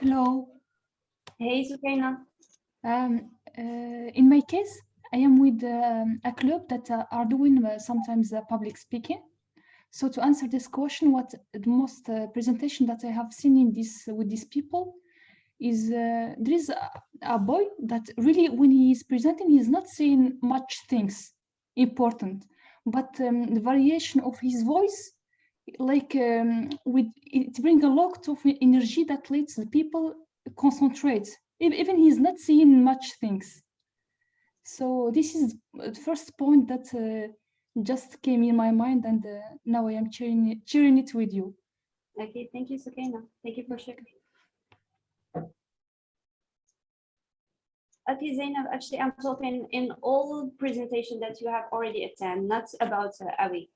Hello. Hey, Sukaina. In my case, I am with a club that are doing sometimes public speaking. So to answer this question, what the most presentation that I have seen in this with these people is there is a boy that really, when he is presenting, he is not saying much things important, but the variation of his voice, like with it bring a lot of energy that lets the people concentrate. Even he's not saying much things. So this is the first point that just came in my mind, and now I am sharing it with you. Okay, thank you, Sukaina. Thank you for sharing. Okay, Zainab, actually, I'm talking in all presentation that you have already attended, not about Awi.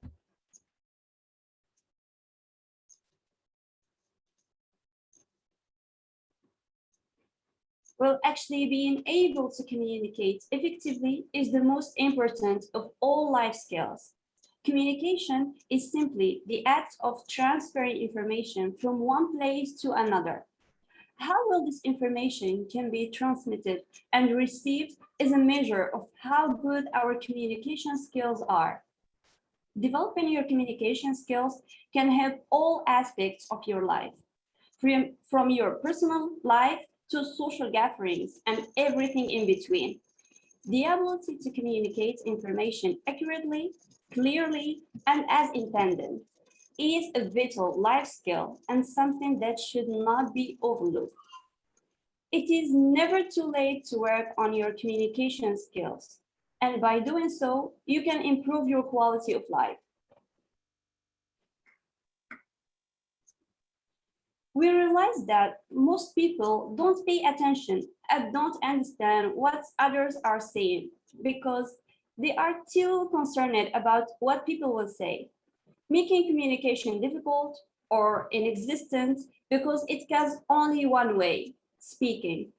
Well, actually, being able to communicate effectively is the most important of all life skills. Communication is simply the act of transferring information from one place to another. How well this information can be transmitted and received is a measure of how good our communication skills are. Developing your communication skills can help all aspects of your life, from your personal life to social gatherings and everything in between. The ability to communicate information accurately, clearly, and as intended is a vital life skill and something that should not be overlooked. It is never too late to work on your communication skills, and by doing so, you can improve your quality of life. We realize that most people don't pay attention and don't understand what others are saying because they are too concerned about what people will say, making communication difficult or inexistent because it goes only one way, speaking,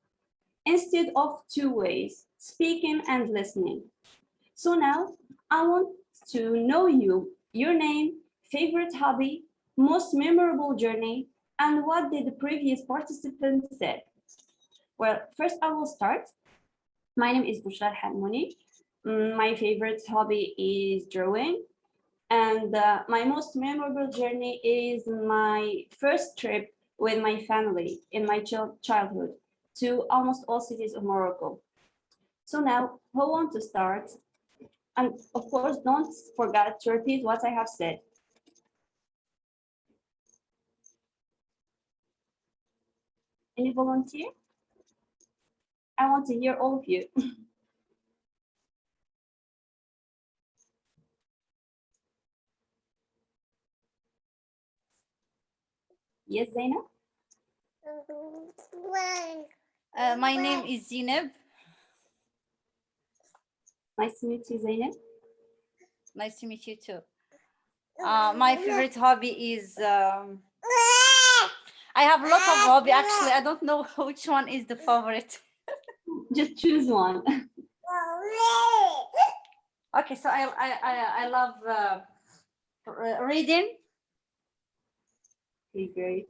instead of two ways, speaking and listening. So now I want to know you, your name, favorite hobby, most memorable journey, and what did the previous participant said. Well, first I will start. My name is Bushra Hanmouni. My favorite hobby is drawing. And my most memorable journey is my first trip with my family in my childhood to almost all cities of Morocco. So now, who want to start? And of course, don't forget to repeat what I have said. Any volunteer? I want to hear all of you. Yes, Zainab? My name is Zineb. Nice to meet you, Zainab. Nice to meet you too. My favorite hobby is I have a lot of hobby actually. I don't know which one is the favorite. Just choose one. Okay, so I love reading. Okay, great.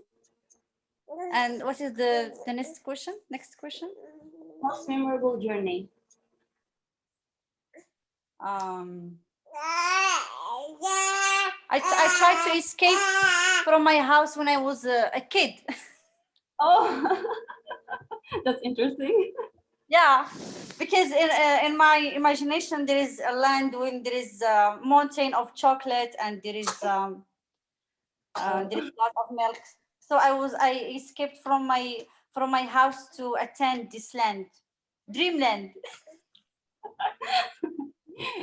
And what is the next question? Next question. Most memorable journey. I tried to escape from my house when I was a kid. Oh, that's interesting. Yeah, because in my imagination there is a land when there is a mountain of chocolate and there is a lot of milk. So I escaped from my house to attend this land, dreamland.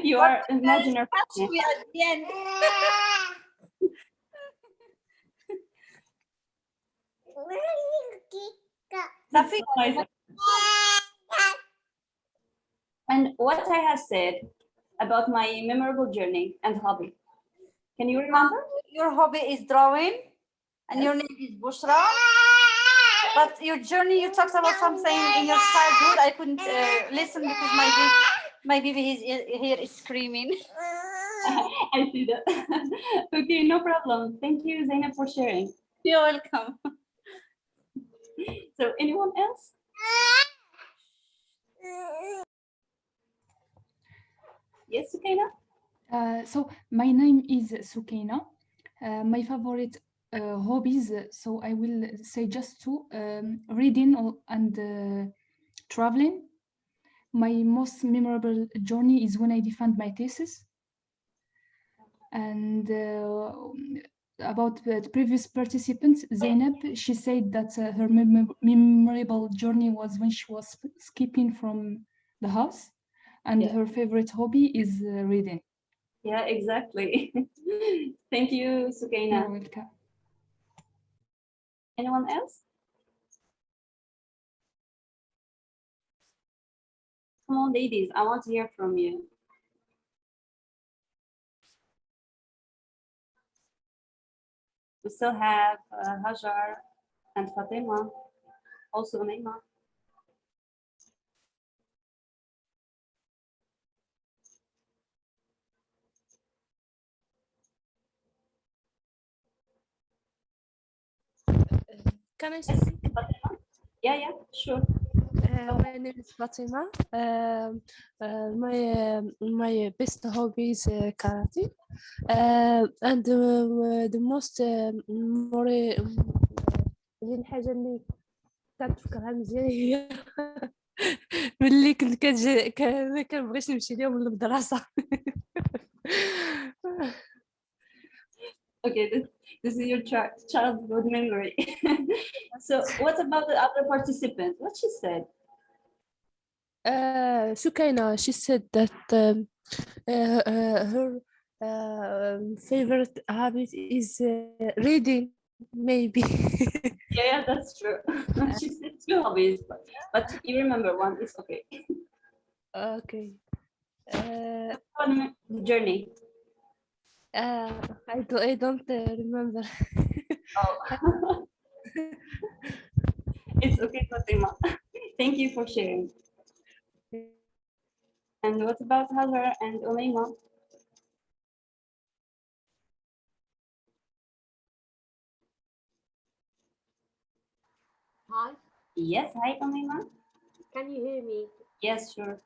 You But are imaginary. catch me at the end. Nice. And what I have said about my memorable journey and hobby. Can you remember? Your hobby is drawing, and your name is Bushra. But your journey, you talked about something in your childhood. I couldn't listen because my baby is here is screaming. I see that. Okay, no problem. Thank you, Zainab, for sharing. You're welcome. So anyone else? Yes, Sukaina? So my name is Sukaina. My favorite hobbies, so I will say just two, reading and traveling. My most memorable journey is when I defend my thesis. And about the previous participants, Zainab, she said that her memorable journey was when she was skipping from the house, and Yeah. her favorite hobby is reading. Yeah, exactly. Thank you, You're Sukaina. welcome. Anyone else? Come on, ladies, I want to hear from you. We still have Hajar and Fatima, also Naima. Can I Yes, speak? Fatima? Yeah, sure. My name is Fatima. My best hobby is karate, and the most هي الحاجة اللي كنتفكرها مزيان هي ملي كنت ما كنبغيش نمشي ليهم للمدرسة. Okay, this is your childhood memory. So what about the other participant? What she said? Sukaina, she said that her favorite habit is reading, maybe. Yeah, that's true. She said two hobbies, but you remember one. It's okay. Okay. Fun journey. I don't remember. Oh, it's okay, Fatima. Thank you for sharing. And what about Hajar and Umayma? Hi, Yes, hi Umayma. can you hear me? Yes, sure.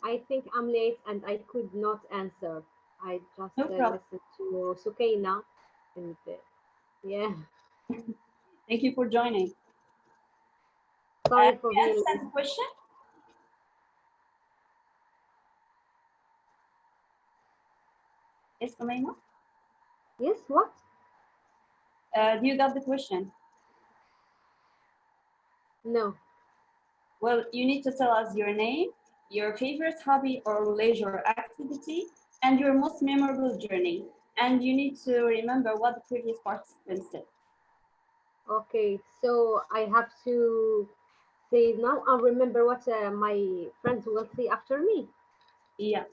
I think I'm late and I could not answer. I just No problem. listened to Sukaina and yeah, Thank you for joining. sorry for May I being understand late. the question? Yes, Umayma. Yes, what? Do you got the question? No. Well, you need to tell us your name, your favorite hobby or leisure activity, and your most memorable journey. And you need to remember what the previous participant said. Okay, so I have to say now. I'll remember what my friends will say after me. Yeah.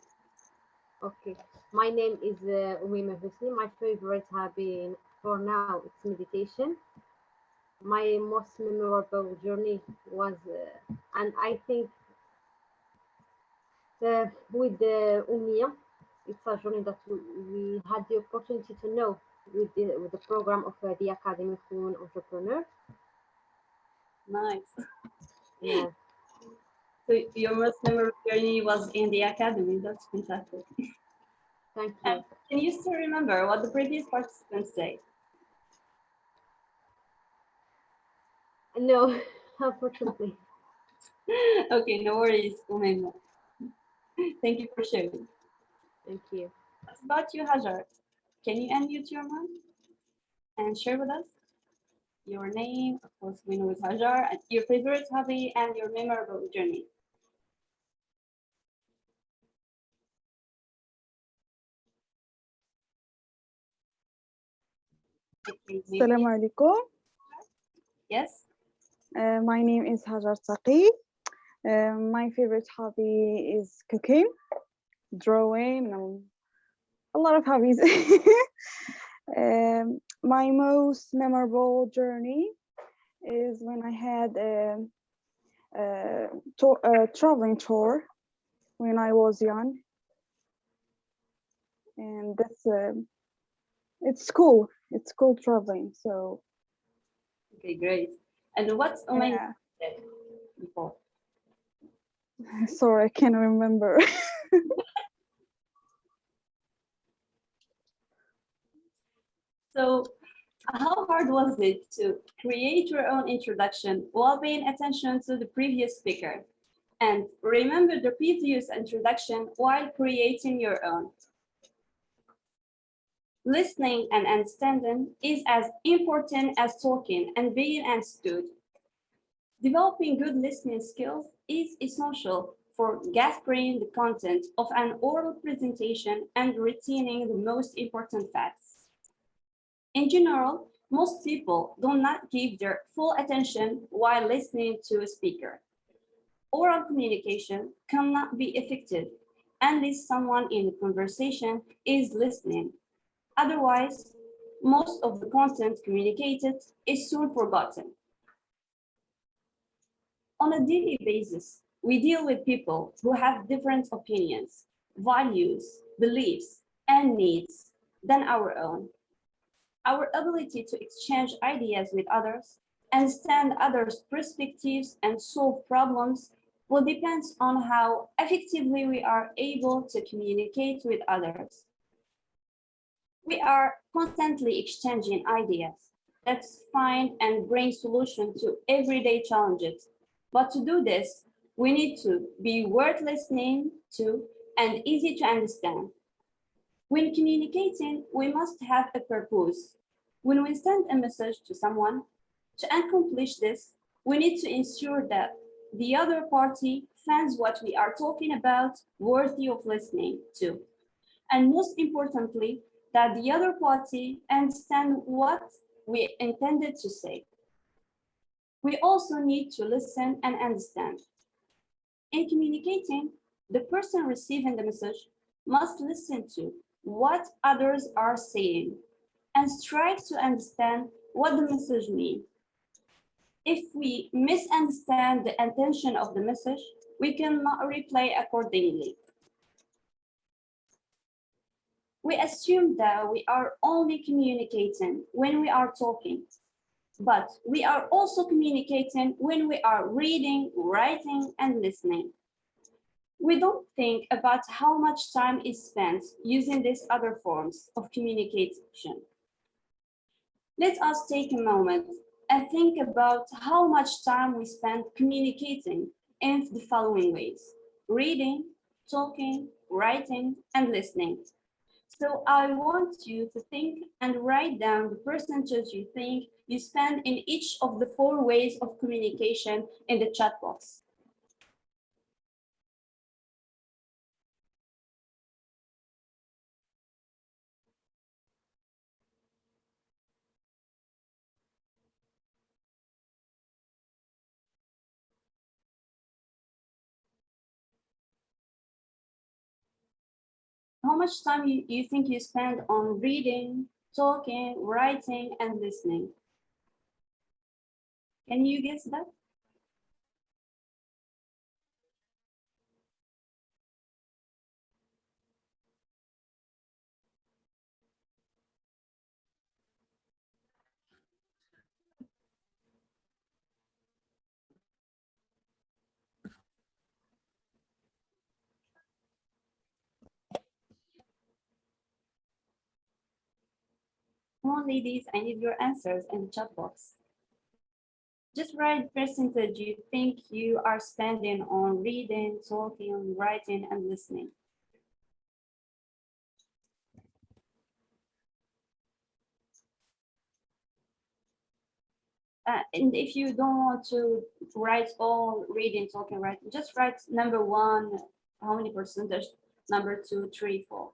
Okay, my name is Umima Husni. My favorite hobby for now it's meditation. My most memorable journey was, and I think with the Umia, it's a journey that we had the opportunity to know with the program of the Academy for Women Entrepreneur. Nice. Yeah, So your most memorable journey was in the academy. That's fantastic. thank And you. can you still remember what the previous participants say? No, unfortunately. Okay, no worries, Umayma. Thank you for sharing. Thank you. What about you, Hajar? Can you unmute your mic and share with us your name? Of course, we know it's Hajar, and your favorite hobby and your memorable journey. I think maybe- Assalamu alaikum. Yes. My name is Hajar Taqi. My favorite hobby is cooking, drawing, a lot of hobbies. My most memorable journey is when I had a traveling tour when I was young, and it's cool. It's cool traveling. So Okay, great. And what Umayma Yeah. said before? Sorry, I can't remember. So how hard was it to create your own introduction while paying attention to the previous speaker? And remember the previous introduction while creating your own. Listening and understanding is as important as talking and being understood. Developing good listening skills is essential for gathering the content of an oral presentation and retaining the most important facts. In general, most people do not give their full attention while listening to a speaker. Oral communication cannot be effective unless someone in the conversation is listening. Otherwise, most of the content communicated is soon forgotten. On a daily basis, we deal with people who have different opinions, values, beliefs, and needs than our own. Our ability to exchange ideas with others, understand others' perspectives, and solve problems will depend on how effectively we are able to communicate with others. We are constantly exchanging ideas that find and bring solutions to everyday challenges. But to do this, we need to be worth listening to and easy to understand. When communicating, we must have a purpose. When we send a message to someone, to accomplish this, we need to ensure that the other party finds what we are talking about worthy of listening to. And most importantly, that the other party understands what we intended to say. We also need to listen and understand. In communicating, the person receiving the message must listen to what others are saying and strive to understand what the message means. If we misunderstand the intention of the message, we cannot reply accordingly. We assume that we are only communicating when we are talking, but we are also communicating when we are reading, writing, and listening. We don't think about how much time is spent using these other forms of communication. Let us take a moment and think about how much time we spend communicating in the following ways: reading, talking, writing, and listening. So I want you to think and write down the percentage you think you spend in each of the 4 ways of communication in the chat box. How much time you think you spend on reading, talking, writing, and listening? Can you guess that? Come on, ladies, I need your answers in the chat box. Just write percentage you think you are spending on reading, talking, writing, and listening. And if you don't want to write all reading, talking, writing, just write number 1, how many percentage, number 2, 3, 4.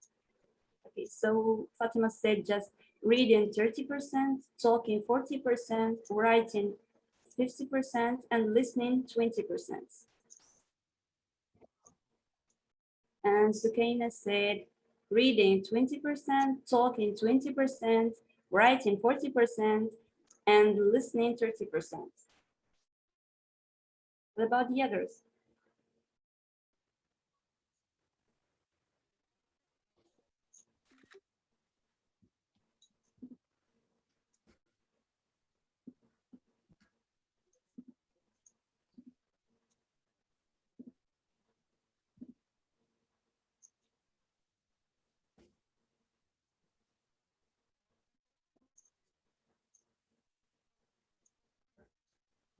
Okay, so Fatima said just reading 30%, talking 40%, writing 50%, and listening 20%. And Sukaina said reading 20%, talking 20%, writing 40%, and listening 30%. What about the others?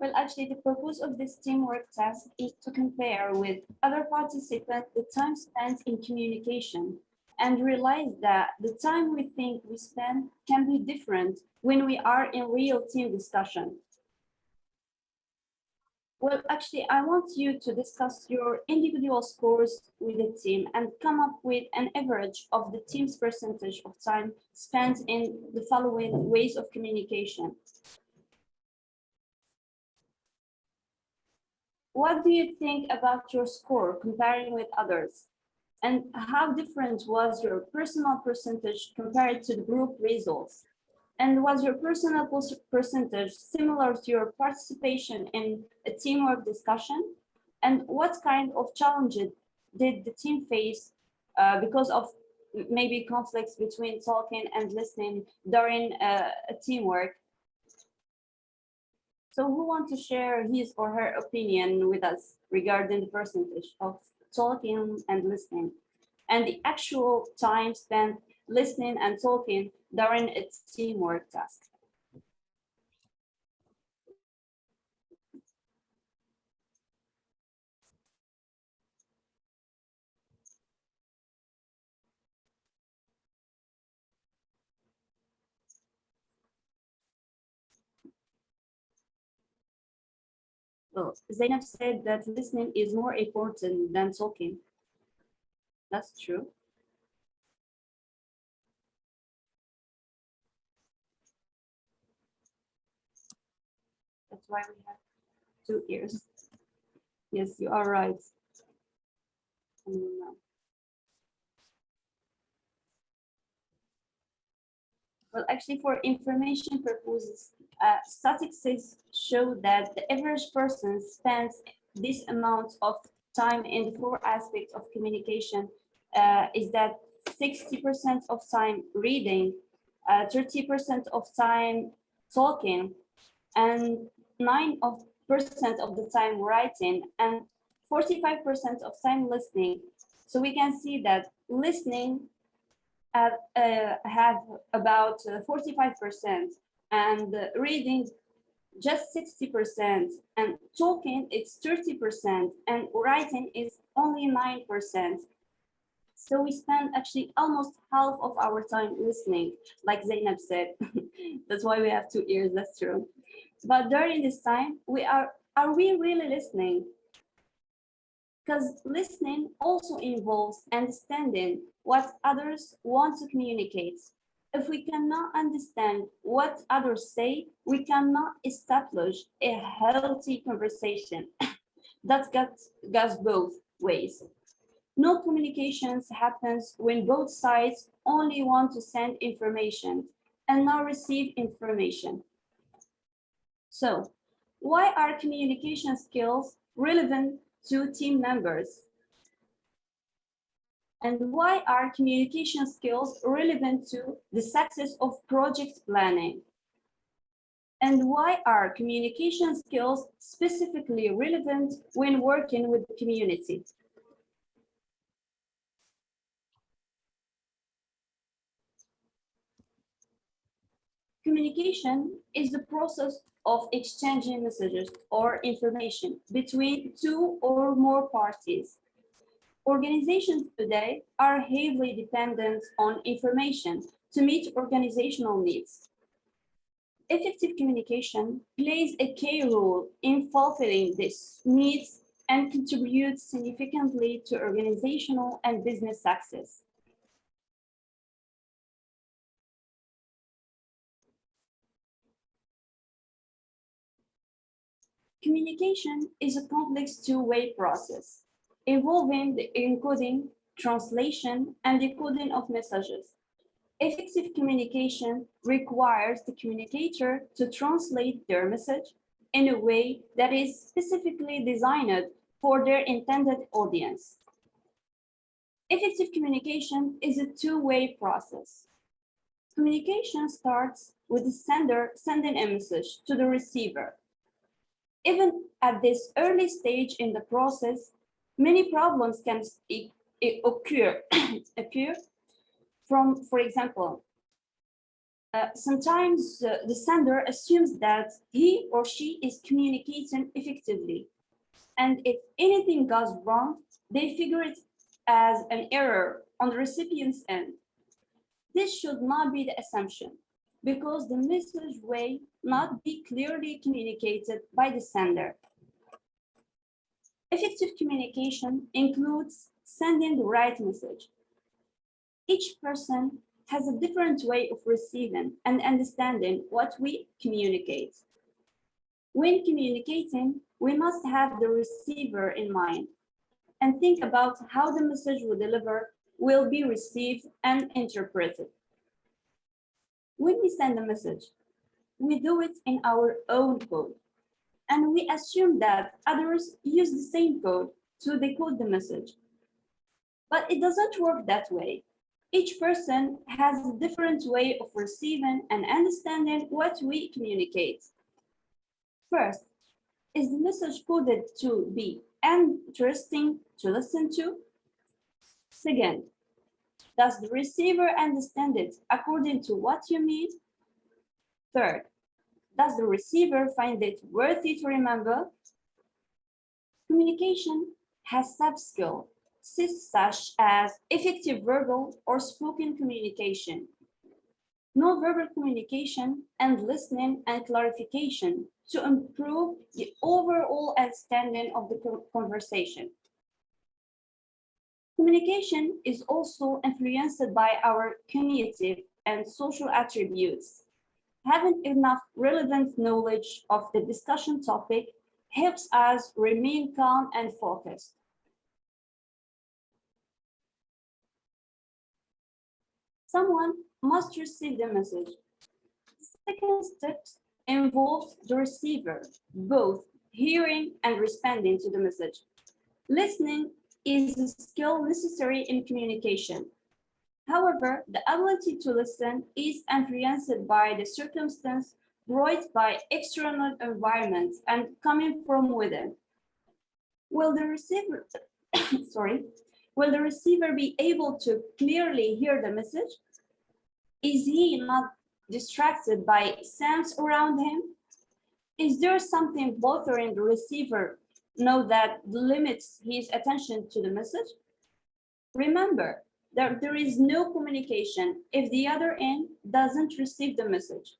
Well, actually, the purpose of this teamwork task is to compare with other participants the time spent in communication and realize that the time we think we spend can be different when we are in real team discussion. Well, actually, I want you to discuss your individual scores with the team and come up with an average of the team's percentage of time spent in the following ways of communication. What do you think about your score comparing with others? And how different was your personal percentage compared to the group results? And was your personal percentage similar to your participation in a teamwork discussion? And what kind of challenges did the team face because of maybe conflicts between talking and listening during a teamwork? So who wants to share his or her opinion with us regarding the percentage of talking and listening and the actual time spent listening and talking during a teamwork task? Well, Zainab said that listening is more important than talking. That's true. That's why we have 2 ears. Yes, you are right. Well, actually, for information purposes, statistics show that the average person spends this amount of time in the 4 aspects of communication. Is that 60% of time reading, 30% of time talking, and 9% of the time writing, and 45% of time listening. So we can see that listening have about 45%, and reading just 60%, and talking it's 30%, and writing is only 9%. So we spend actually almost half of our time listening, like Zainab said. That's why we have 2 ears, that's true. But during this time, are we really listening? Because listening also involves understanding what others want to communicate. If we cannot understand what others say, we cannot establish a healthy conversation that goes both ways. No communications happens when both sides only want to send information and not receive information. So, why are communication skills relevant to team members? And why are communication skills relevant to the success of project planning? And why are communication skills specifically relevant when working with the community? Communication is the process of exchanging messages or information between 2 or more parties. Organizations today are heavily dependent on information to meet organizational needs. Effective communication plays a key role in fulfilling these needs and contributes significantly to organizational and business success. Communication is a complex two-way process involving the encoding, translation, and decoding of messages. Effective communication requires the communicator to translate their message in a way that is specifically designed for their intended audience. Effective communication is a two-way process. Communication starts with the sender sending a message to the receiver. Even at this early stage in the process, many problems can occur. For example, Sometimes the sender assumes that he or she is communicating effectively. And if anything goes wrong, they figure it as an error on the recipient's end. This should not be the assumption, because the message may not be clearly communicated by the sender. Effective communication includes sending the right message. Each person has a different way of receiving and understanding what we communicate. When communicating, we must have the receiver in mind and think about how the message we deliver will be received and interpreted. When we send a message, we do it in our own code, and we assume that others use the same code to decode the message. But it doesn't work that way. Each person has a different way of receiving and understanding what we communicate. First, is the message coded to be interesting to listen to? Second, does the receiver understand it according to what you mean? Third, does the receiver find it worthy to remember? Communication has sub-skills such as effective verbal or spoken communication, non-verbal communication, and listening and clarification to improve the overall understanding of the conversation. Communication is also influenced by our cognitive and social attributes. Having enough relevant knowledge of the discussion topic helps us remain calm and focused. Someone must receive the message. The second step involves the receiver, both hearing and responding to the message. Listening is a skill necessary in communication. However, the ability to listen is influenced by the circumstance brought by external environment and coming from within. Will the receiver, will the receiver be able to clearly hear the message? Is he not distracted by sounds around him? Is there something bothering the receiver now that limits his attention to the message? Remember that there is no communication if the other end doesn't receive the message.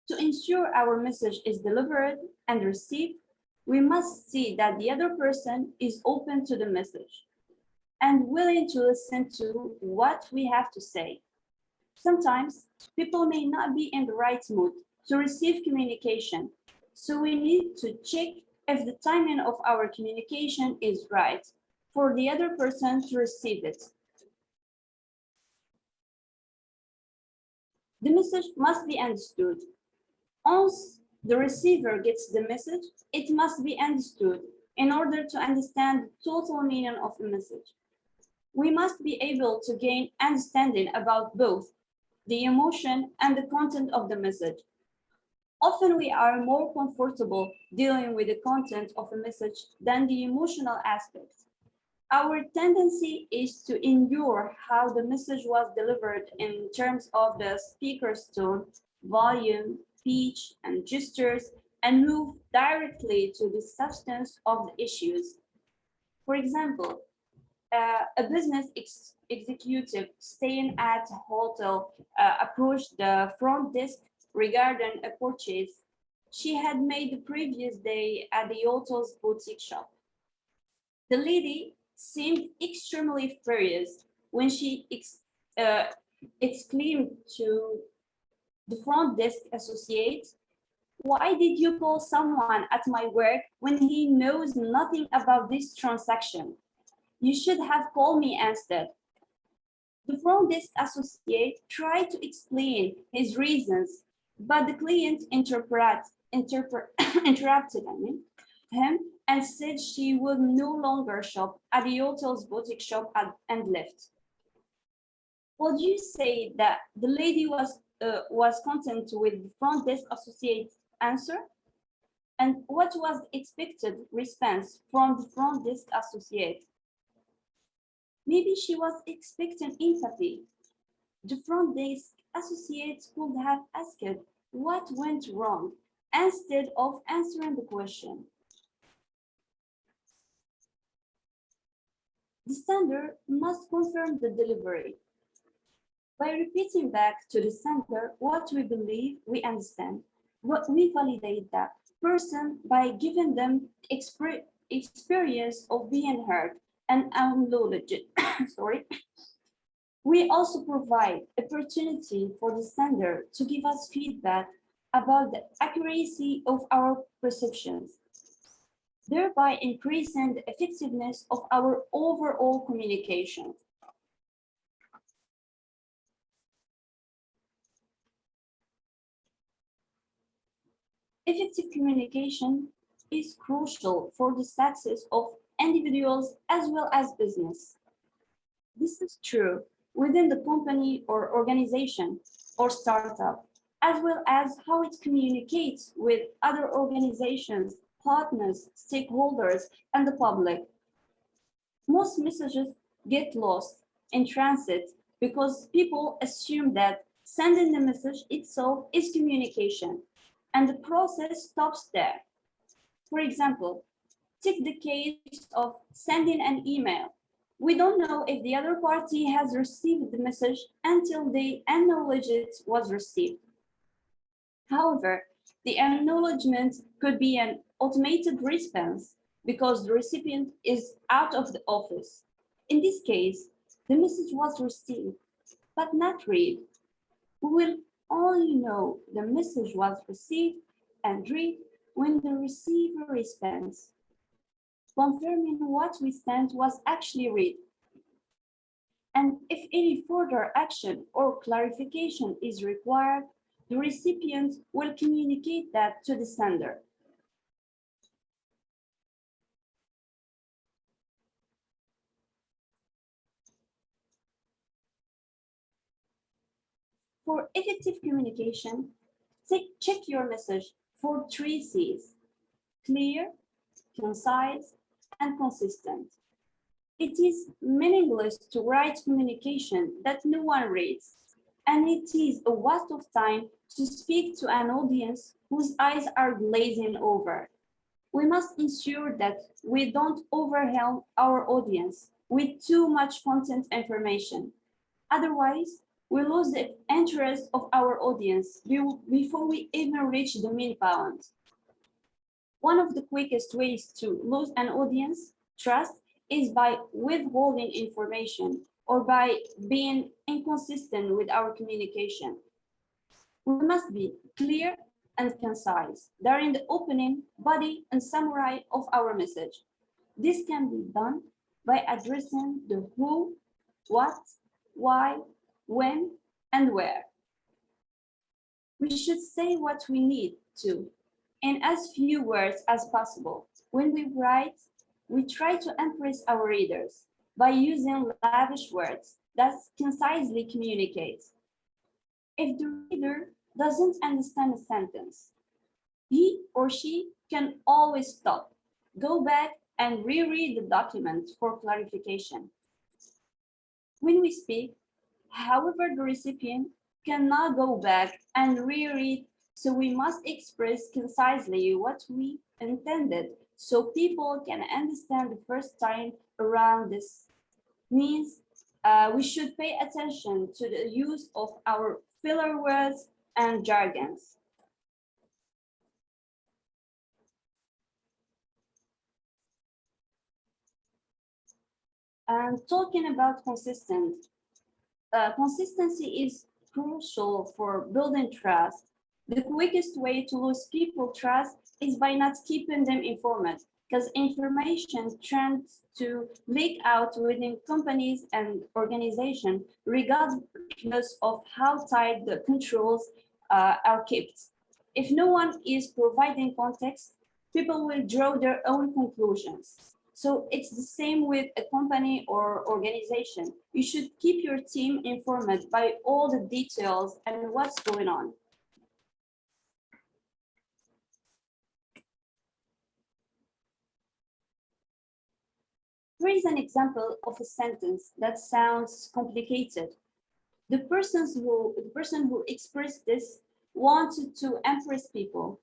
To ensure our message is delivered and received, we must see that the other person is open to the message and willing to listen to what we have to say. Sometimes people may not be in the right mood to receive communication, so we need to check if the timing of our communication is right for the other person to receive it. The message must be understood. Once the receiver gets the message, it must be understood in order to understand the total meaning of the message. We must be able to gain understanding about both the emotion and the content of the message. Often we are more comfortable dealing with the content of a message than the emotional aspect. Our tendency is to endure how the message was delivered in terms of the speaker's tone, volume, speech, and gestures, and move directly to the substance of the issues. For example, a business executive staying at a hotel approached the front desk regarding a purchase she had made the previous day at the hotel's boutique shop. The lady seemed extremely furious when she exclaimed to the front desk associate, "Why did you call someone at my work when he knows nothing about this transaction? You should have called me instead." The front desk associate tried to explain his reasons, but the client interrupted him and said she would no longer shop at the hotel's boutique shop and left. Would you say that the lady was content with the front desk associate's answer? And what was the expected response from the front desk associate? Maybe she was expecting empathy. The front desk associates could have asked what went wrong instead of answering the question. The sender must confirm the delivery by repeating back to the sender what we believe we understand. What we validate that person by giving them experience of being heard and acknowledged. Sorry. We also provide opportunity for the sender to give us feedback about the accuracy of our perceptions, thereby increasing the effectiveness of our overall communication. Effective communication is crucial for the success of individuals as well as business. This is true within the company or organization or startup, as well as how it communicates with other organizations, partners, stakeholders, and the public. Most messages get lost in transit because people assume that sending the message itself is communication, and the process stops there. For example, take the case of sending an email. We don't know if the other party has received the message until they acknowledge it was received. However, the acknowledgement could be an automated response because the recipient is out of the office. In this case, the message was received, but not read. We will only know the message was received and read when the receiver responds, confirming what we sent was actually read. And if any further action or clarification is required, the recipient will communicate that to the sender. For effective communication, check your message for 3 C's: clear, concise, and consistent. It is meaningless to write communication that no one reads, and it is a waste of time to speak to an audience whose eyes are glazing over. We must ensure that we don't overwhelm our audience with too much content information. Otherwise, we lose the interest of our audience before we even reach the midpoint. One of the quickest ways to lose an audience trust is by withholding information or by being inconsistent with our communication. We must be clear and concise during the opening, body, and summary of our message. This can be done by addressing the who, what, why, when, and where. We should say what we need to in as few words as possible. When we write, we try to impress our readers by using lavish words that concisely communicate. If the reader doesn't understand a sentence, he or she can always stop, go back, and reread the document for clarification. When we speak, however, the recipient cannot go back and reread, so we must express concisely what we intended so people can understand the first time around. This means we should pay attention to the use of our filler words and jargons. And talking about consistency is crucial for building trust. The quickest way to lose people's trust is by not keeping them informed, because information tends to leak out within companies and organizations, regardless of how tight the controls are kept. If no one is providing context, people will draw their own conclusions. So it's the same with a company or organization. You should keep your team informed by all the details and what's going on. Here is an example of a sentence that sounds complicated. The person who expressed this wanted to impress people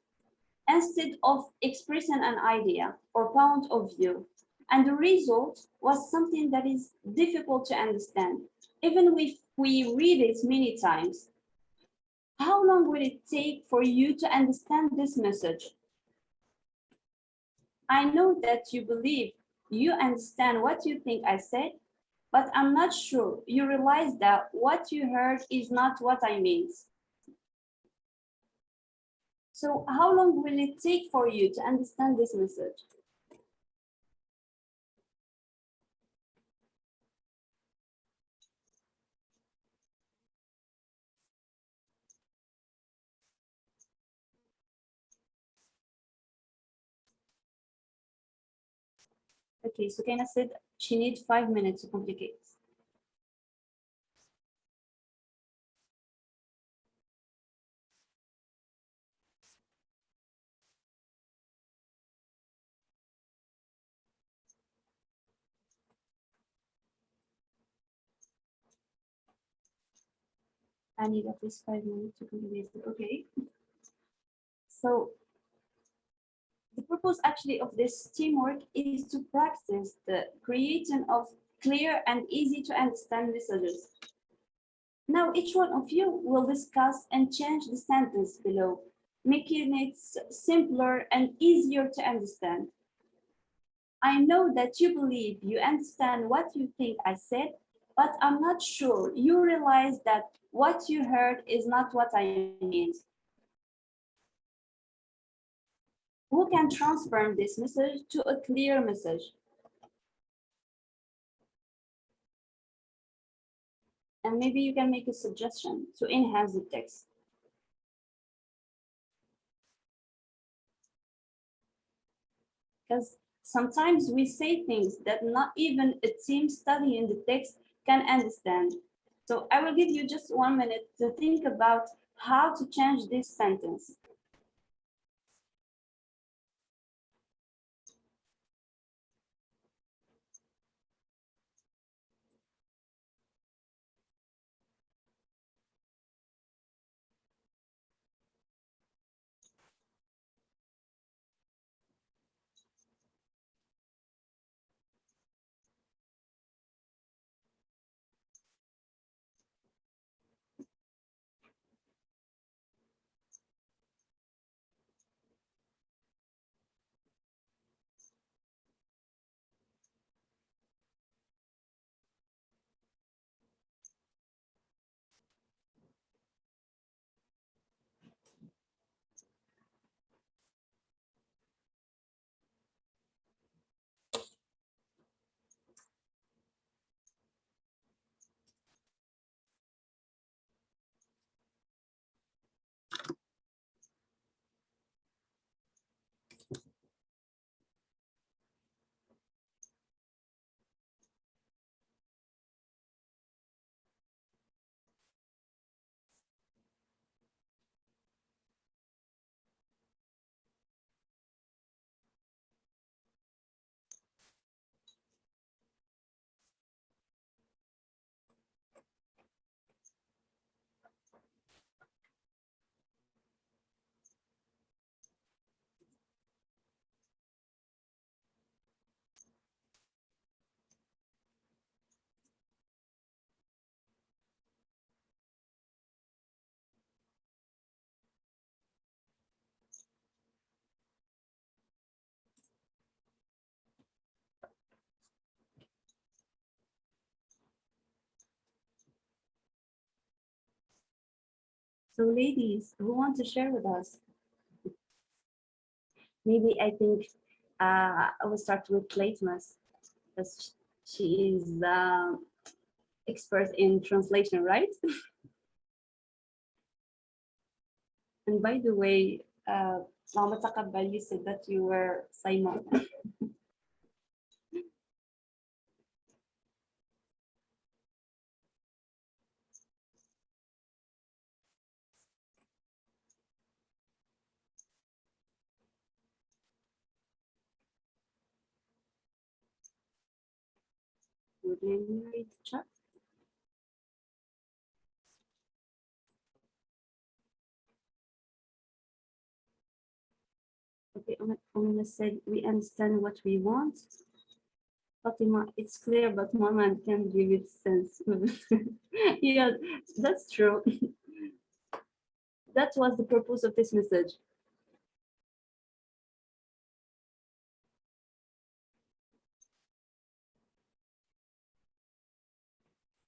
instead of expressing an idea or point of view. And the result was something that is difficult to understand, even if we read it many times. How long will it take for you to understand this message? I know that you believe you understand what you think I said, but I'm not sure you realize that what you heard is not what I meant. So how long will it take for you to understand this message? Okay, so Kaina said she needs 5 minutes to complicate. I need at least 5 minutes to complete it. Okay. So the purpose actually of this teamwork is to practice the creating of clear and easy to understand messages. Now each one of you will discuss and change the sentence below, making it simpler and easier to understand. I know that you believe you understand what you think I said, but I'm not sure you realize that what you heard is not what I meant. Who can transform this message to a clear message? And maybe you can make a suggestion to enhance the text. Because sometimes we say things that not even a team studying the text can understand. So I will give you just 1 minute to think about how to change this sentence. So ladies, who want to share with us? Maybe I think I will start with Latmas, because she is expert in translation, right? And by the way, Mama Taqabbal, you said that you were Simon. Would you read the chat? Okay, Omina said we understand what we want. Fatima, it's clear, but my mind can't give it sense. Yeah, that's true. That was the purpose of this message.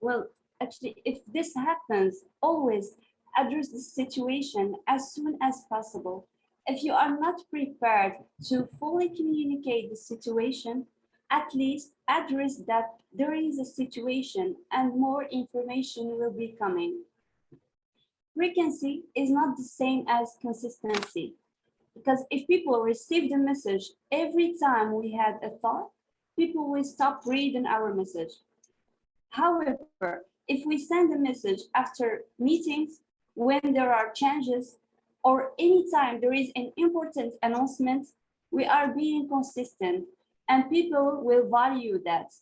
Well, actually, if this happens, always address the situation as soon as possible. If you are not prepared to fully communicate the situation, at least address that there is a situation and more information will be coming. Frequency is not the same as consistency, because if people receive the message every time we had a thought, people will stop reading our message. However, if we send a message after meetings, when there are changes, or anytime there is an important announcement, we are being consistent and people will value that.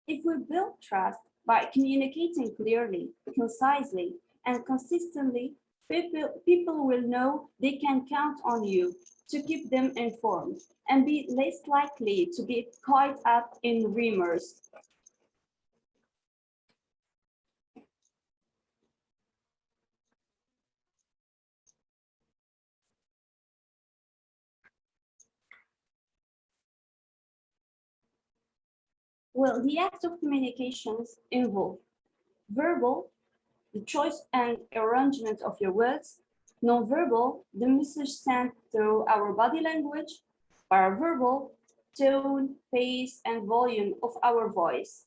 If we build trust by communicating clearly, concisely, and consistently, people will know they can count on you to keep them informed and be less likely to get caught up in rumors. Well, the act of communications involve verbal, the choice and arrangement of your words; non-verbal, the message sent through our body language; paraverbal, tone, pace, and volume of our voice.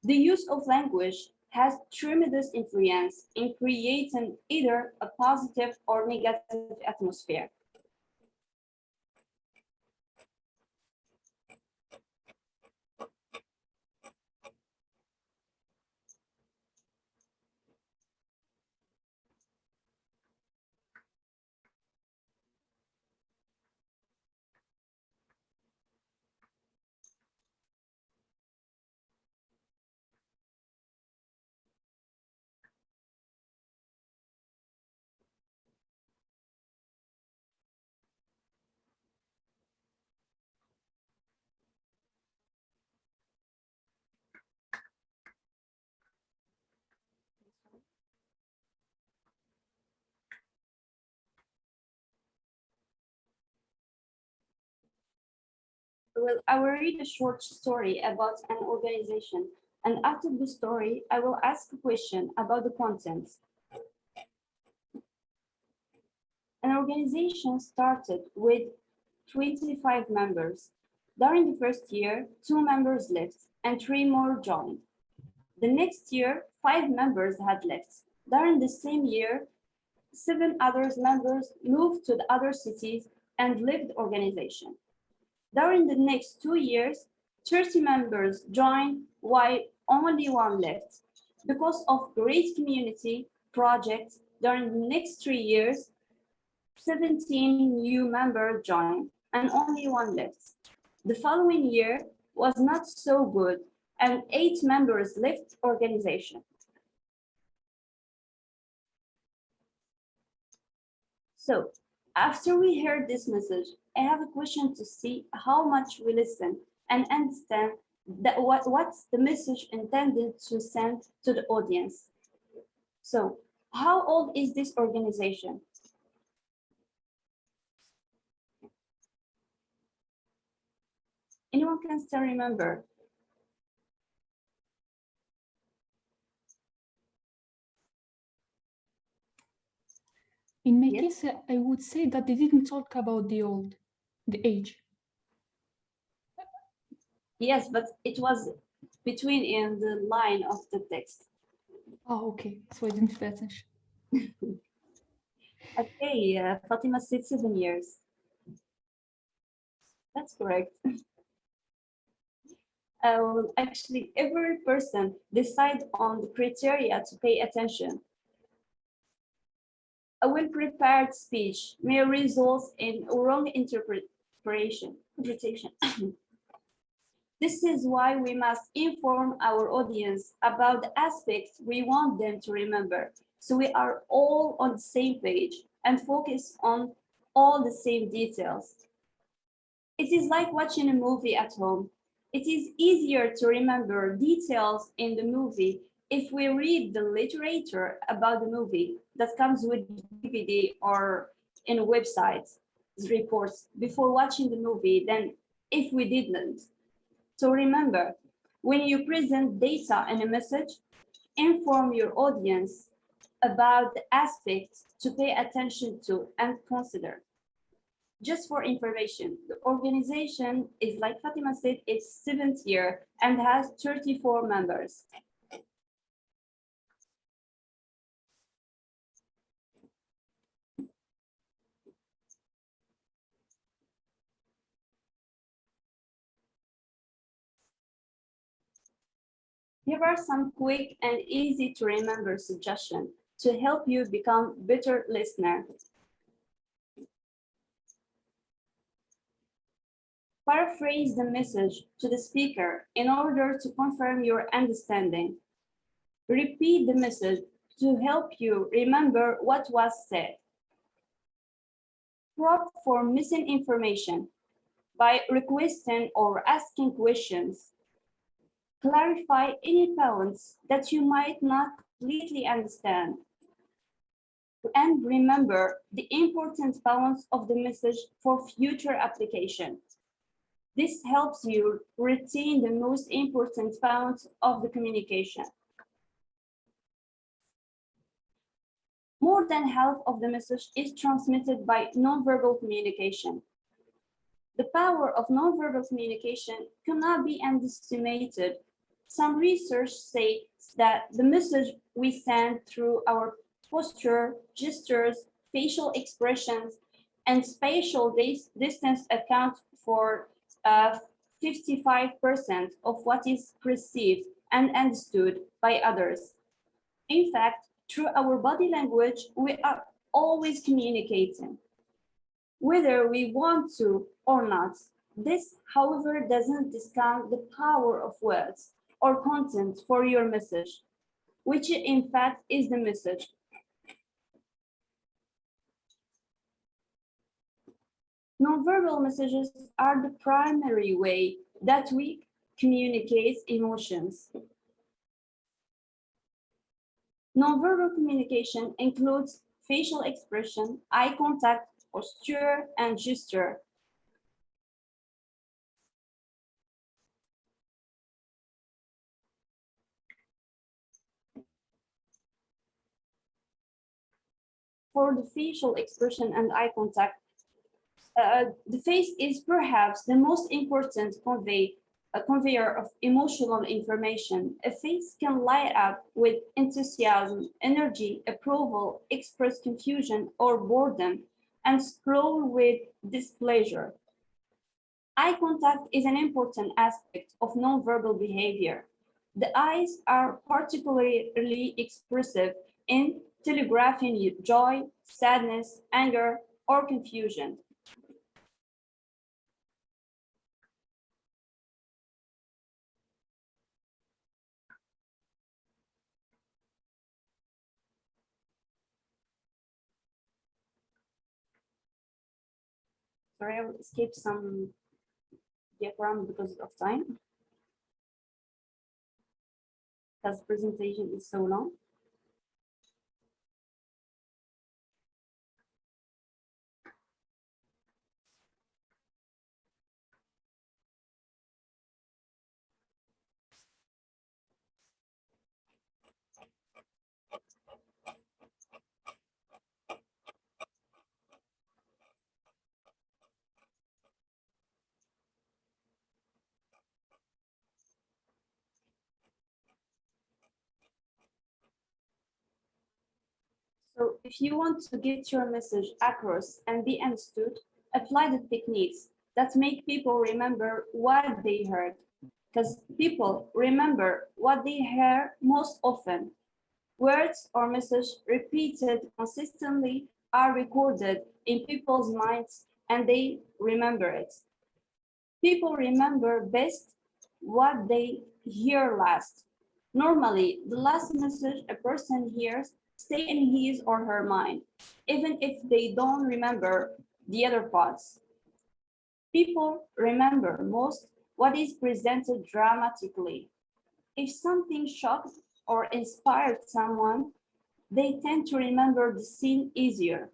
The use of language has tremendous influence in creating either a positive or negative atmosphere. Well, I will read a short story about an organization, and after the story, I will ask a question about the contents. An organization started with 25 members. During the first year, 2 members left and 3 more joined. The next year, 5 members had left. During the same year, 7 other members moved to the other cities and left the organization. During the next 2 years, 30 members joined while only 1 left. Because of great community projects during the next 3 years, 17 new members joined and only 1 left. The following year was not so good and 8 members left organization. So after we heard this message, I have a question to see how much we listen and understand that what's the message intended to send to the audience. So how old is this organization? Anyone can still remember? In my Yes. case, I would say that they didn't talk about the age. Yes, but it was between in the line of the text. Oh, okay. So I didn't pay attention. Okay, Fatima said 7 years. That's correct. Well, actually, every person decide on the criteria to pay attention. A well-prepared speech may result in wrong interpretation. This is why we must inform our audience about the aspects we want them to remember, so we are all on the same page and focus on all the same details. It is like watching a movie at home. It is easier to remember details in the movie if we read the literature about the movie that comes with DVD or in websites reports before watching the movie than if we didn't. So remember, when you present data in a message, inform your audience about the aspects to pay attention to and consider. Just for information, the organization is, like Fatima said, its 7th year and has 34 members. Here are some quick and easy to remember suggestions to help you become better listener. Paraphrase the message to the speaker in order to confirm your understanding. Repeat the message to help you remember what was said. Prompt for missing information by requesting or asking questions. Clarify any points that you might not completely understand. And remember the important points of the message for future application. This helps you retain the most important points of the communication. More than half of the message is transmitted by nonverbal communication. The power of nonverbal communication cannot be underestimated. Some research says that the message we send through our posture, gestures, facial expressions, and spatial distance account for 55% of what is perceived and understood by others. In fact, through our body language, we are always communicating, whether we want to or not. This, however, doesn't discount the power of words or content for your message, which in fact is the message. Nonverbal messages are the primary way that we communicate emotions. Nonverbal communication includes facial expression, eye contact, posture, and gesture. For the facial expression and eye contact, the face is perhaps the most important conveyor of emotional information. A face can light up with enthusiasm, energy, approval, express confusion or boredom, and scroll with displeasure. Eye contact is an important aspect of nonverbal behavior. The eyes are particularly expressive in telegraphing joy, sadness, anger, or confusion. Sorry, I will skip some diagram because of time, because the presentation is so long. So if you want to get your message across and be understood, apply the techniques that make people remember what they heard, because people remember what they hear most often. Words or messages repeated consistently are recorded in people's minds and they remember it. People remember best what they hear last. Normally, the last message a person hears stay in his or her mind, even if they don't remember the other parts. People remember most what is presented dramatically. If something shocked or inspired someone, they tend to remember the scene easier.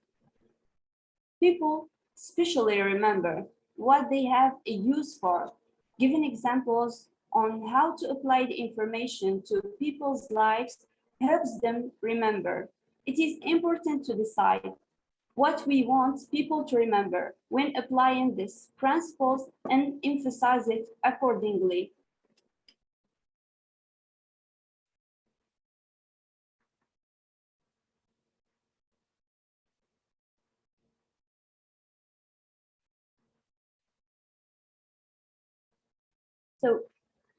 People especially remember what they have a use for. Giving examples on how to apply the information to people's lives helps them remember. It is important to decide what we want people to remember when applying these principles and emphasize it accordingly. So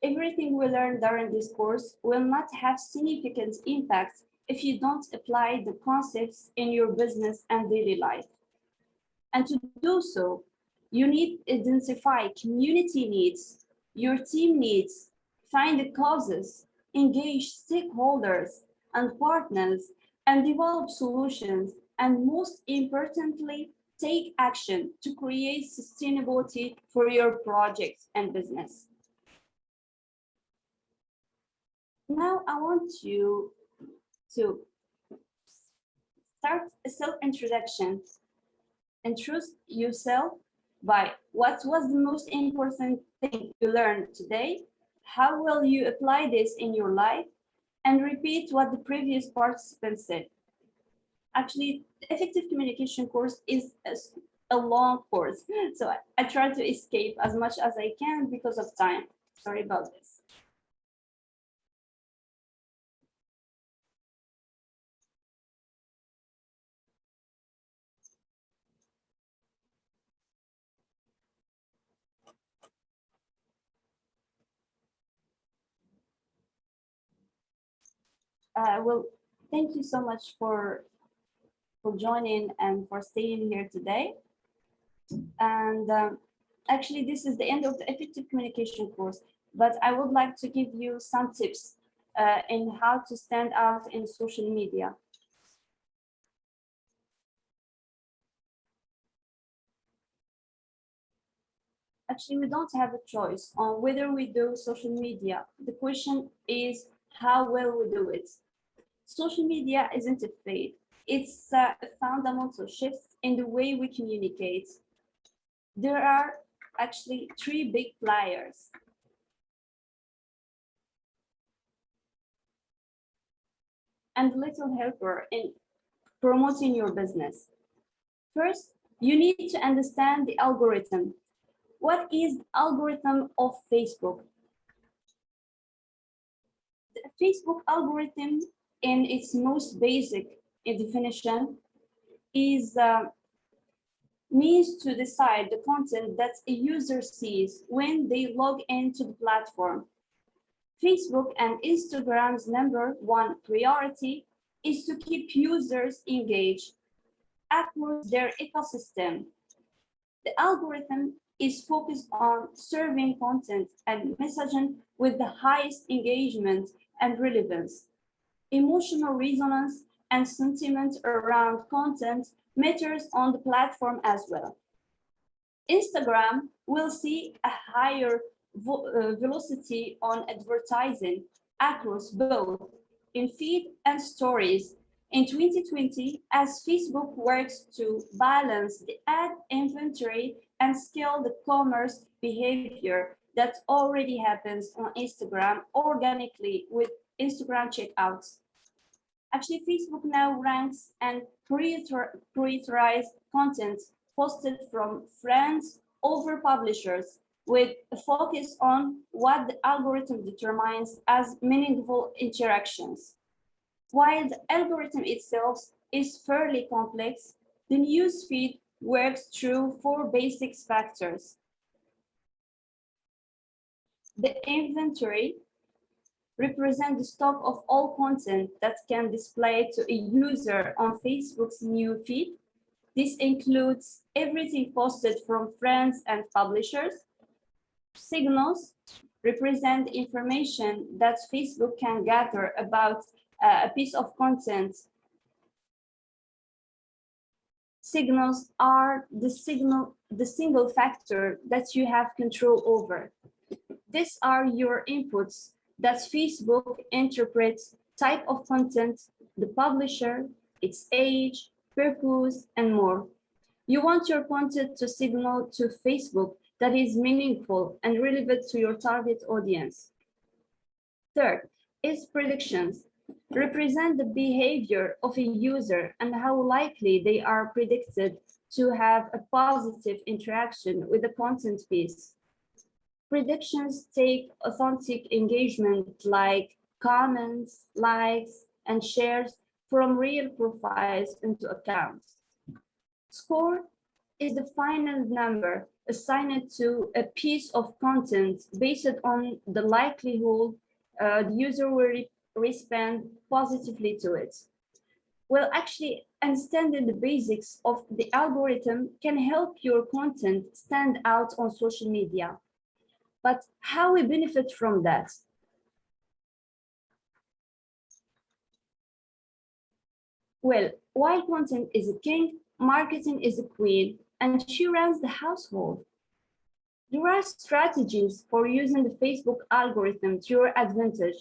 everything we learn during this course will not have significant impact if you don't apply the concepts in your business and daily life. And to do so, you need to identify community needs, your team needs, find the causes, engage stakeholders and partners, and develop solutions, and most importantly, take action to create sustainability for your projects and business. Now I want you to start a self-introduction. Introduce yourself by what was the most important thing you learned today, how will you apply this in your life, and repeat what the previous participants said. Actually, the effective communication course is a long course, so I try to escape as much as I can because of time. Sorry about this. Well, thank you so much for joining and for staying here today. And actually, this is the end of the effective communication course, but I would like to give you some tips in how to stand out in social media. Actually, we don't have a choice on whether we do social media. The question is how well we do it. Social media isn't a fate. It's a fundamental shift in the way we communicate. There are actually three big players. And little helper in promoting your business. First, you need to understand the algorithm. What is the algorithm of Facebook? The Facebook algorithm, in its most basic definition, is means to decide the content that a user sees when they log into the platform. Facebook and Instagram's number one priority is to keep users engaged across their ecosystem. The algorithm is focused on serving content and messaging with the highest engagement and relevance. Emotional resonance and sentiment around content matters on the platform as well. Instagram will see a higher velocity on advertising across both in feed and stories in 2020 as Facebook works to balance the ad inventory and scale the commerce behavior that already happens on Instagram organically with Instagram checkouts. Actually, Facebook now ranks and prioritizes content posted from friends over publishers with a focus on what the algorithm determines as meaningful interactions. While the algorithm itself is fairly complex, the newsfeed works through four basic factors. The inventory represents the stock of all content that can display to a user on Facebook's new feed. This includes everything posted from friends and publishers. Signals represent information that Facebook can gather about a piece of content. Signals are the single factor that you have control over. These are your inputs that Facebook interprets: type of content, the publisher, its age, purpose, and more. You want your content to signal to Facebook that is meaningful and relevant to your target audience. Third is predictions. Represent the behavior of a user and how likely they are predicted to have a positive interaction with the content piece. Predictions take authentic engagement like comments, likes, and shares from real profiles into account. Score is the final number assigned to a piece of content based on the likelihood the user will respond positively to it. Well, actually, understanding the basics of the algorithm can help your content stand out on social media. But how we benefit from that? Well, while content is a king, marketing is a queen, and she runs the household. There are strategies for using the Facebook algorithm to your advantage.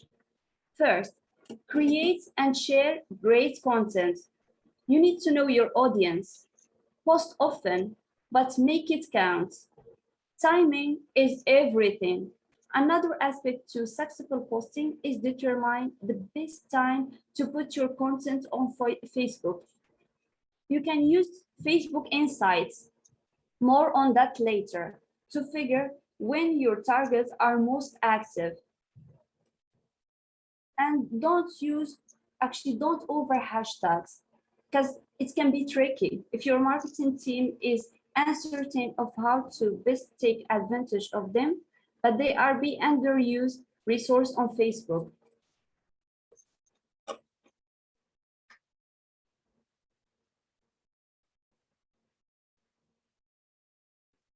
First, create and share great content. You need to know your audience. Post often, but make it count. Timing is everything. Another aspect to successful posting is determine the best time to put your content on Facebook. You can use Facebook Insights, more on that later, to figure when your targets are most active. And don't over hashtags, because it can be tricky. If your marketing team is uncertain of how to best take advantage of them, but they are being underused resource on Facebook.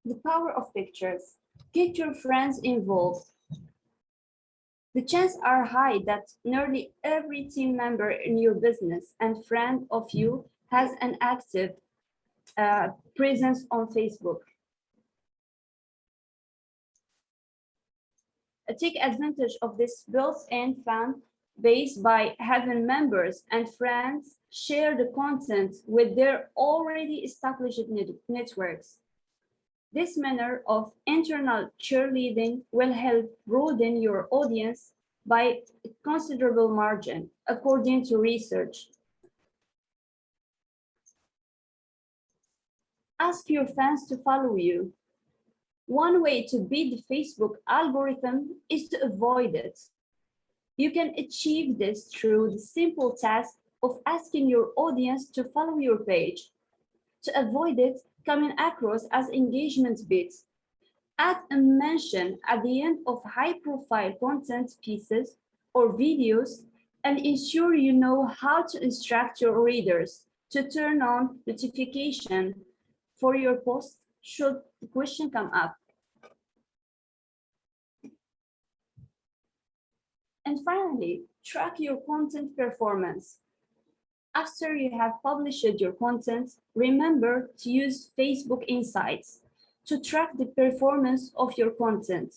The power of pictures. Get your friends involved. The chances are high that nearly every team member in your business and friend of you has an active presence on Facebook. Take advantage of this built-in fan base by having members and friends share the content with their already established networks. This manner of internal cheerleading will help broaden your audience by a considerable margin, according to research. Ask your fans to follow you. One way to beat the Facebook algorithm is to avoid it. You can achieve this through the simple task of asking your audience to follow your page. To avoid it coming across as engagement bits, add a mention at the end of high-profile content pieces or videos, and ensure you know how to instruct your readers to turn on notification for your post should the question come up. And finally, track your content performance. After you have published your content, remember to use Facebook Insights to track the performance of your content.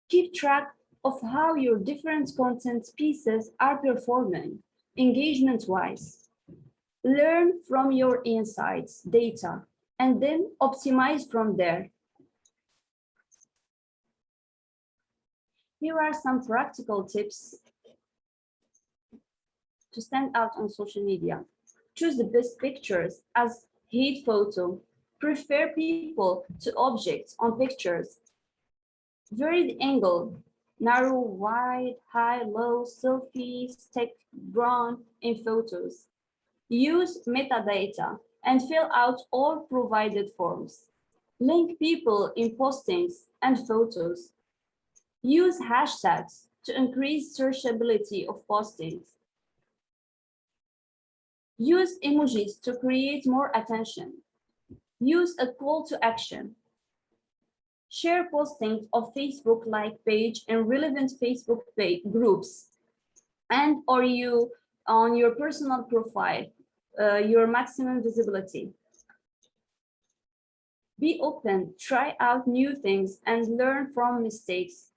Keep track of how your different content pieces are performing, engagement-wise. Learn from your insights data, and then optimize from there. Here are some practical tips to stand out on social media. Choose the best pictures as heat photo. Prefer people to objects on pictures. Varied angle, narrow, wide, high, low, selfie, stick, brown in photos. Use metadata and fill out all provided forms. Link people in postings and photos. Use hashtags to increase searchability of postings. Use emojis to create more attention. Use a call to action. Share postings of Facebook like page and relevant Facebook groups and or you on your personal profile your maximum visibility. Be open, try out new things, and learn from mistakes.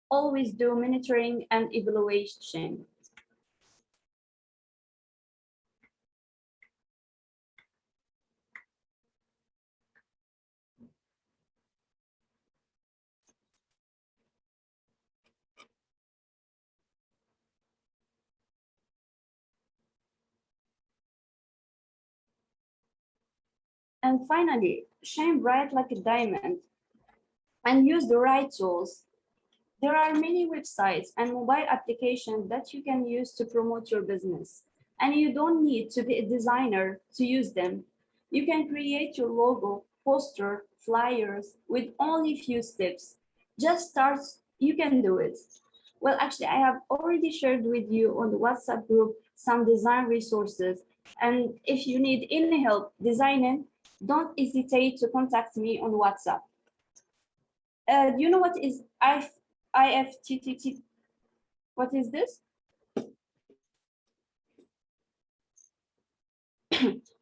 Always do monitoring and evaluation. And finally, shine bright like a diamond and use the right tools. There are many websites and mobile applications that you can use to promote your business. And you don't need to be a designer to use them. You can create your logo, poster, flyers with only few steps. Just start, you can do it. Well, actually, I have already shared with you on the WhatsApp group some design resources. And if you need any help designing, don't hesitate to contact me on WhatsApp. Do you know what is IFTTT? What is this?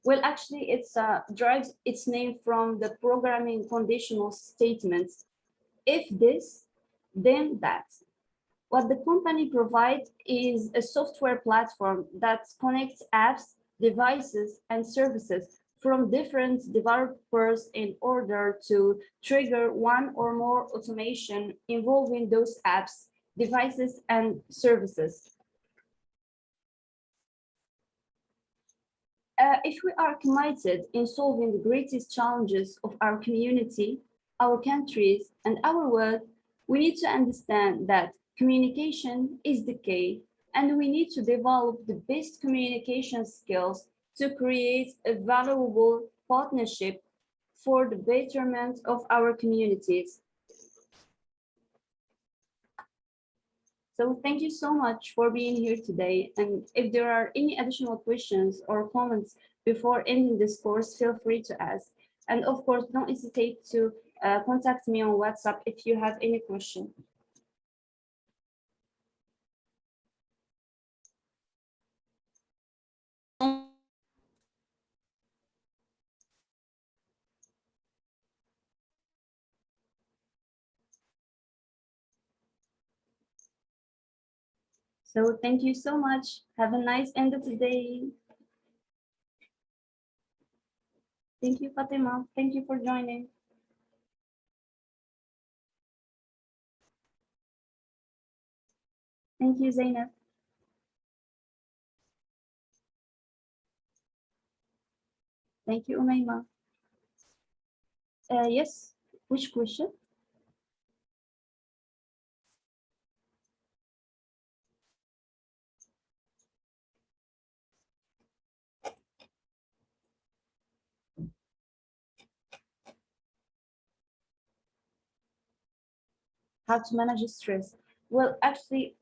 Well, actually, it's derives its name from the programming conditional statements. If this, then that. What the company provides is a software platform that connects apps, devices, and services from different developers in order to trigger one or more automation involving those apps, devices, and services. If we are committed in solving the greatest challenges of our community, our countries, and our world, we need to understand that communication is the key, and we need to develop the best communication skills to create a valuable partnership for the betterment of our communities. So thank you so much for being here today. And if there are any additional questions or comments before ending this course, feel free to ask. And of course, don't hesitate to contact me on WhatsApp if you have any question. So thank you so much. Have a nice end of the day. Thank you, Fatima. Thank you for joining. Thank you, Zainab. Thank you, Umayma. Yes, which question? How to manage stress? Well, actually,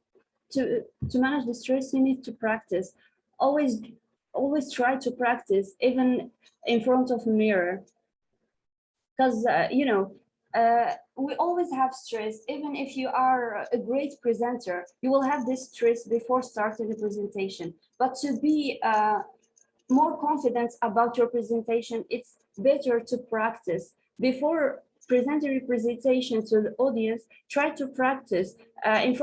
to manage the stress, you need to practice. Always try to practice, even in front of a mirror. Because, we always have stress. Even if you are a great presenter, you will have this stress before starting the presentation. But to be more confident about your presentation, it's better to practice. Before presenting your presentation to the audience, try to practice in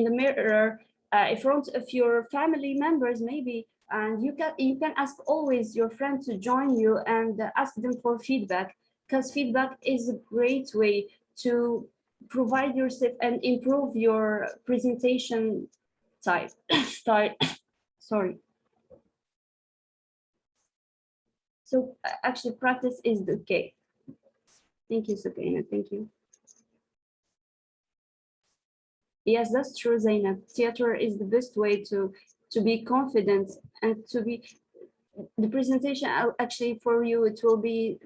the mirror, in front of your family members maybe, and you can ask always your friend to join you and ask them for feedback, because feedback is a great way to provide yourself and improve your presentation type style. Sorry. So actually, practice is the key. Thank you, Sabrina. Thank you. Yes, that's true, Zainab. Theater is the best way to be confident and to be. The presentation actually for you, it will be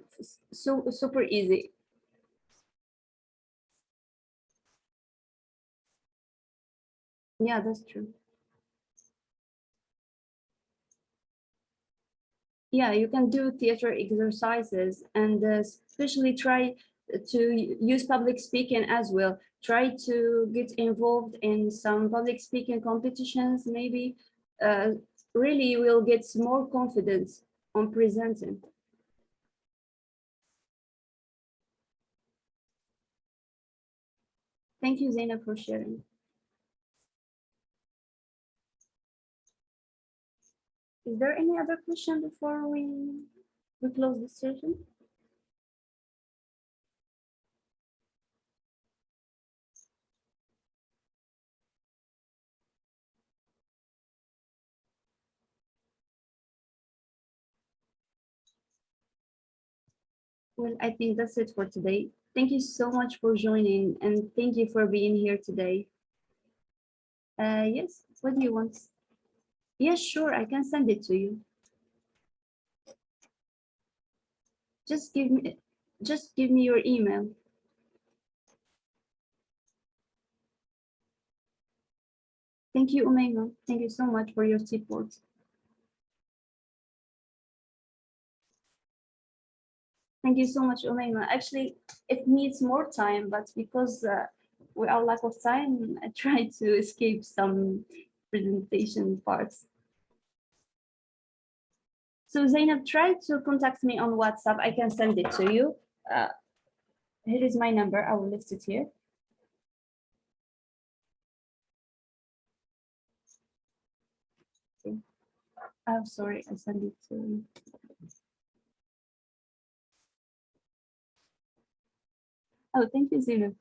super easy. Yeah, that's true. Yeah, you can do theater exercises and especially try to use public speaking as well. Try to get involved in some public speaking competitions, maybe really will get more confidence on presenting. Thank you, Zainab, for sharing. Is there any other question before we close this session? Well, I think that's it for today. Thank you so much for joining, and thank you for being here today. Yes, what do you want? Yes, sure, I can send it to you. Just give me your email. Thank you, Omega. Thank you so much for your support. Thank you so much, Omega. Actually, it needs more time, but because we are lack of time, I try to escape some presentation parts. So Zainab, try to contact me on WhatsApp. I can send it to you. Here is my number. I will list it here. Okay. I'm sorry, I sent it to you. Oh, thank you, Zainab.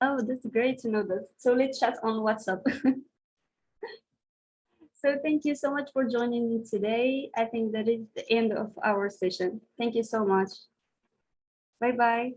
Oh, that's great to know that. So let's chat on WhatsApp. So thank you so much for joining me today. I think that is the end of our session. Thank you so much. Bye-bye.